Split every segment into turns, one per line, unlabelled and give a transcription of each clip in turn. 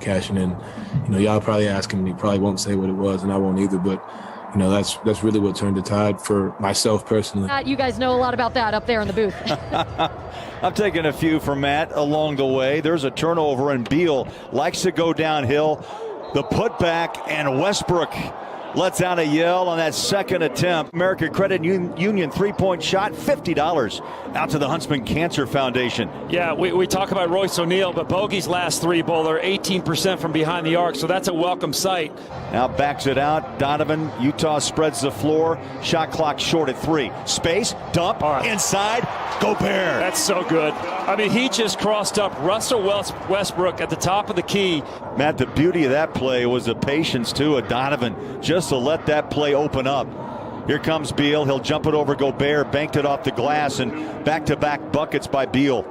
cashing in. You know, y'all probably ask him, and he probably won't say what it was, and I won't either. But you know, that's really what turned the tide for myself personally.
You guys know a lot about that up there in the booth.
I'm taking a few from Matt along the way. There's a turnover, and Beal likes to go downhill. The putback, and Westbrook lets out a yell on that second attempt. American Credit Union three-point shot, $50 out to the Huntsman Cancer Foundation.
Yeah, we talk about Royce O'Neal, but Bogey's last three bowler, 18% from behind the arc, so that's a welcome sight.
Now backs it out. Donovan, Utah spreads the floor. Shot clock short at 3. Space, dump, inside, Gobert.
That's so good. I mean, he just crossed up Russell Westbrook at the top of the key.
Matt, the beauty of that play was the patience, too, of Donovan, just to let that play open up. Here comes Beal. He'll jump it over Gobert, banked it off the glass, and back-to-back buckets by Beal.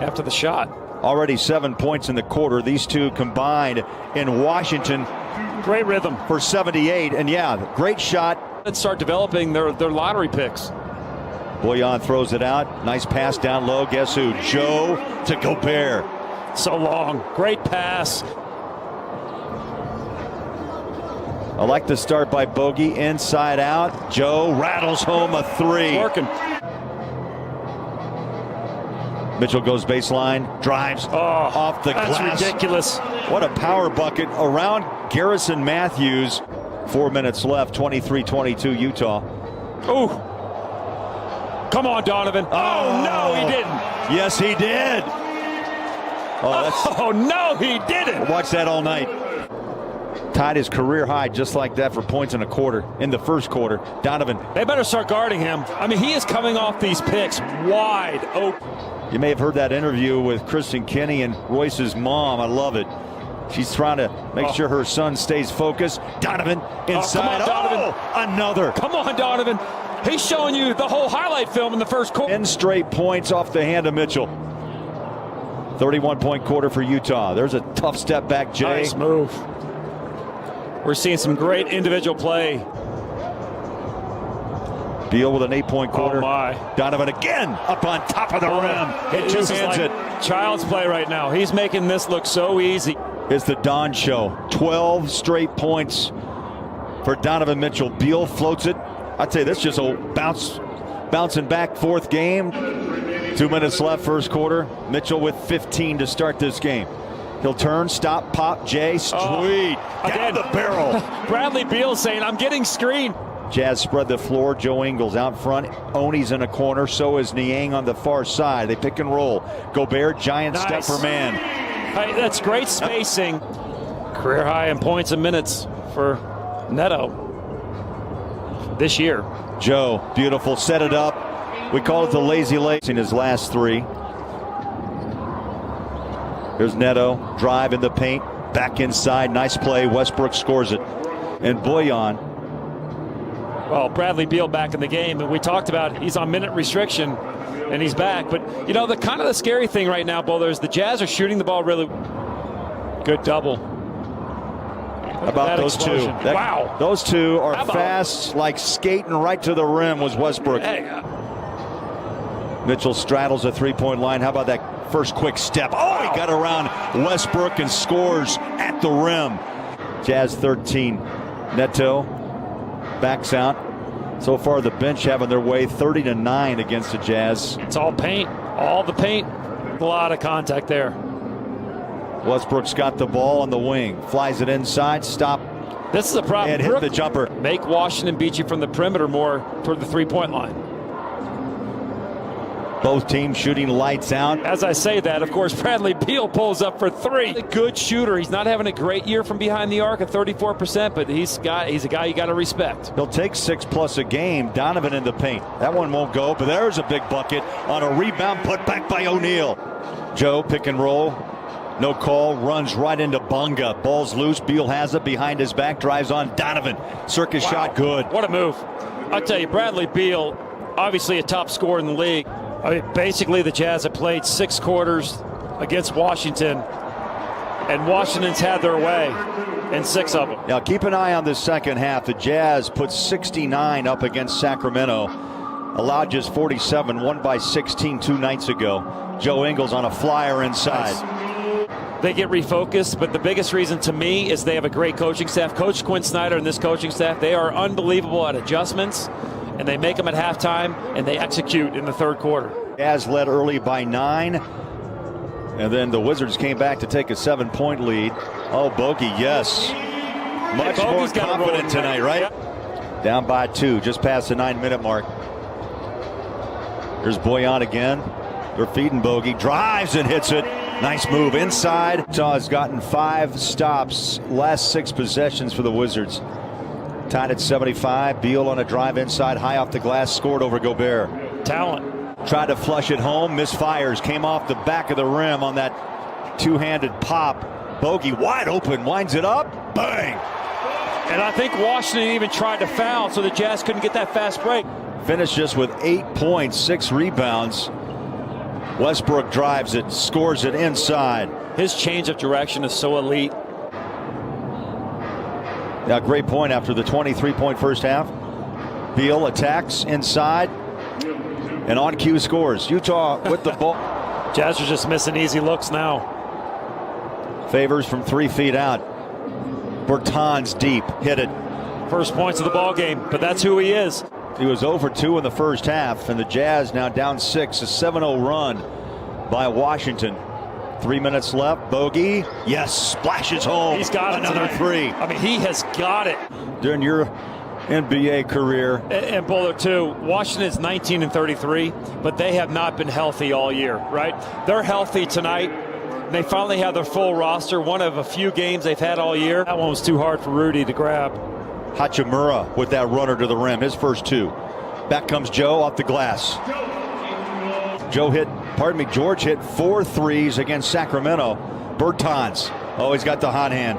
After the shot.
Already 7 points in the quarter. These two combined in Washington.
Great rhythm.
For 78, and yeah, great shot.
Let's start developing their lottery picks.
Bojan throws it out. Nice pass down low. Guess who? Joe to Gobert.
So long. Great pass.
I like the start by Bogey. Inside out. Joe rattles home a 3.
Working.
Mitchell goes baseline, drives off the glass.
That's ridiculous.
What a power bucket around Garrison Matthews. 4 minutes left, 23-22 Utah.
Ooh. Come on, Donovan. Oh, no, he didn't.
Yes, he did.
Oh, no, he didn't.
Watch that all night. Tied his career high just like that for points in a quarter in the first quarter. Donovan.
They better start guarding him. I mean, he is coming off these picks wide open.
You may have heard that interview with Kristen Kinney and Royce's mom. I love it. She's trying to make sure her son stays focused. Donovan inside.
Come on, Donovan.
Another.
Come on, Donovan. He's showing you the whole highlight film in the first quarter.
10 straight points off the hand of Mitchell. 31-point quarter for Utah. There's a tough step back, Jay.
Nice move. We're seeing some great individual play.
Beal with an 8-point quarter.
Oh my.
Donovan again up on top of the rim.
It just is like child's play right now. He's making this look so easy.
It's the Don Show. 12 straight points for Donovan Mitchell. Beal floats it. I'd say this just a bouncing back fourth game. 2 minutes left first quarter. Mitchell with 15 to start this game. He'll turn, stop, pop, Jay, sweet. Down the barrel.
Bradley Beal saying, I'm getting screened.
Jazz spread the floor. Joe Ingles out front. Oni's in a corner. So is Niang on the far side. They pick and roll. Gobert, giant step for man.
Hey, that's great spacing. Career high in points and minutes for Neto this year.
Joe, beautiful. Set it up. We call it the lazy legs in his last 3. Here's Neto. Drive in the paint. Back inside. Nice play. Westbrook scores it. And Bojan.
Well, Bradley Beal back in the game, and we talked about he's on minute restriction, and he's back. But, you know, the kind of the scary thing right now, Bowler, is the Jazz are shooting the ball really good double.
How about those two?
Wow.
Those two are fast, like skating right to the rim was Westbrook.
Hey.
Mitchell straddles a three-point line. How about that first quick step? Oh, he got around Westbrook and scores at the rim. Jazz 13. Neto backs out. So far, the bench having their way 30-9 against the Jazz.
It's all paint. All the paint. A lot of contact there.
Westbrook's got the ball on the wing. Flies it inside. Stop.
This is a problem.
And hit the jumper.
Make Washington beat you from the perimeter more toward the three-point line.
Both teams shooting lights out.
As I say that, of course, Bradley Beal pulls up for 3. A good shooter. He's not having a great year from behind the arc at 34%, but he's a guy you got to respect.
He'll take 6+ a game. Donovan in the paint. That one won't go, but there's a big bucket on a rebound put back by O'Neal. Joe pick and roll. No call. Runs right into Bonga. Ball's loose. Beal has it behind his back. Drives on Donovan. Circus shot good.
What a move. I'll tell you, Bradley Beal, obviously a top scorer in the league. I mean, basically, the Jazz have played 6 quarters against Washington, and Washington's had their way in 6 of them.
Now, keep an eye on the second half. The Jazz put 69 up against Sacramento. Allowed just 47, won by 16 2 nights ago. Joe Ingles on a flyer inside.
Nice. they get refocused, but the biggest reason to me is they have a great coaching staff. Coach Quinn Snyder and this coaching staff, they are unbelievable at adjustments, and they make them at halftime, and they execute in the third quarter.
Jazz led early by 9, and then the Wizards came back to take a 7-point lead. Oh, Bogey, yes. Much more confident tonight, right? Yep. Down by 2, just past the 9-minute mark. Here's Boyan again. They're feeding Bogey, drives and hits it. Nice move inside. Utah has gotten 5 stops, last 6 possessions for the Wizards. Tied at 75. Beal on a drive inside, high off the glass, scored over Gobert.
Talent.
Tried to flush it home, misfires, came off the back of the rim on that two-handed pop. Bogey wide open, winds it up, bang!
And I think Washington even tried to foul, so the Jazz couldn't get that fast break.
Finished just with 8 points, 6 rebounds. Westbrook drives it, scores it inside.
His change of direction is so elite.
Yeah, great point after the 23-point first half. Beal attacks inside, and on cue scores. Utah with the ball.
Jazz are just missing easy looks now.
Favors from 3 feet out. Bertans deep, hit it.
First points of the ball game, but that's who he is.
He was over 2 in the first half, and the Jazz now down 6. A 7-0 run by Washington. 3 minutes left. Bogey, yes, splashes home.
He's got
another 3.
I mean, he has got it.
During your NBA career.
And Bowler, too, Washington is 19-33, but they have not been healthy all year, right? They're healthy tonight. They finally have their full roster, one of a few games they've had all year. That one was too hard for Rudy to grab.
Hachimura with that runner to the rim, his first 2. Back comes Joe off the glass. George hit 4 threes against Sacramento. Bertans, oh, he's got the hot hand.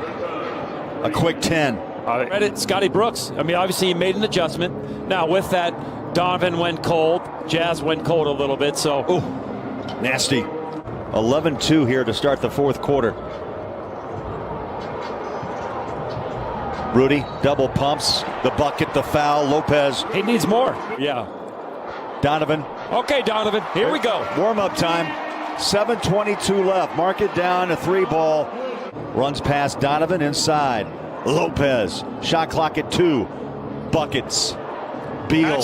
A quick 10.
Credit Scotty Brooks. I mean, obviously he made an adjustment. Now with that, Donovan went cold. Jazz went cold a little bit, so.
Ooh, nasty. 11-2 here to start the fourth quarter. Rudy double pumps, the bucket, the foul. Lopez.
He needs more. Yeah.
Donovan.
Okay, Donovan, here we go.
Warm-up time. 7:22 left. Mark it down, a 3-ball. Runs past Donovan inside. Lopez. Shot clock at 2. Buckets. Beal.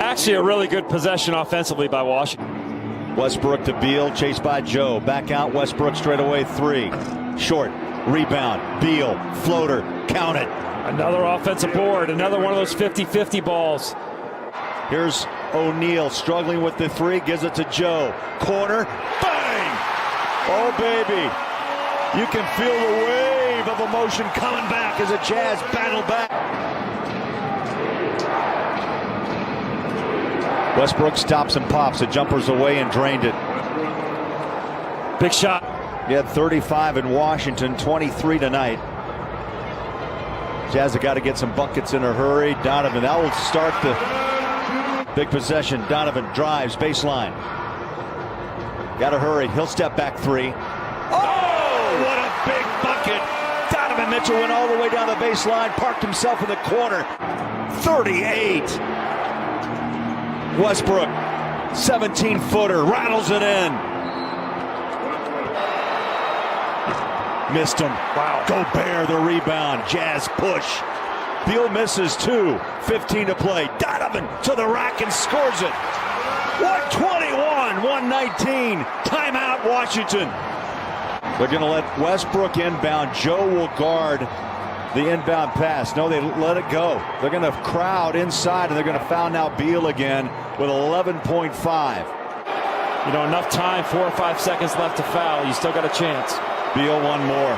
Actually a really good possession offensively by Washington.
Westbrook to Beal, chased by Joe. Back out, Westbrook straight away 3. Short. Rebound. Beal. Floater. Count it.
Another offensive board. Another one of those 50-50 balls.
Here's O'Neal struggling with the 3. Gives it to Joe. Corner. Bang! Oh, baby. You can feel the wave of emotion coming back as the Jazz battle back. Westbrook stops and pops. The jumper's away and drained it.
Big shot.
He had 35 in Washington, 23 tonight. Jazz have got to get some buckets in a hurry. Donovan, that will start the big possession. Donovan drives, baseline. Got to hurry. He'll step back 3. Oh, what a big bucket. Donovan Mitchell went all the way down the baseline, parked himself in the corner. 38. Westbrook, 17-footer, rattles it in. Missed him. Wow. Gobert the rebound. Jazz push. Beal misses 2. 15 to play. Donovan to the rack and scores it. 121, 119. Timeout, Washington. They're going to let Westbrook inbound. Joe will guard the inbound pass. No, they let it go. They're going to crowd inside, and they're going to foul now Beal again with 11.5.
You know, enough time, 4 or 5 seconds left to foul. You still got a chance.
Beal one more.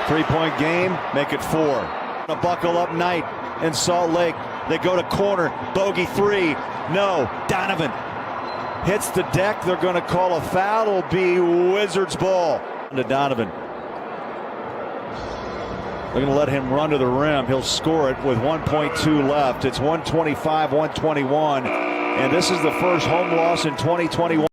3-point game, make it 4. A buckle up night in Salt Lake. They go to corner. Bogey 3. No. Donovan hits the deck. They're going to call a foul. It'll be Wizards ball. To Donovan. They're going to let him run to the rim. He'll score it with 1.2 left. It's 125-121. And this is the first home loss in 2021.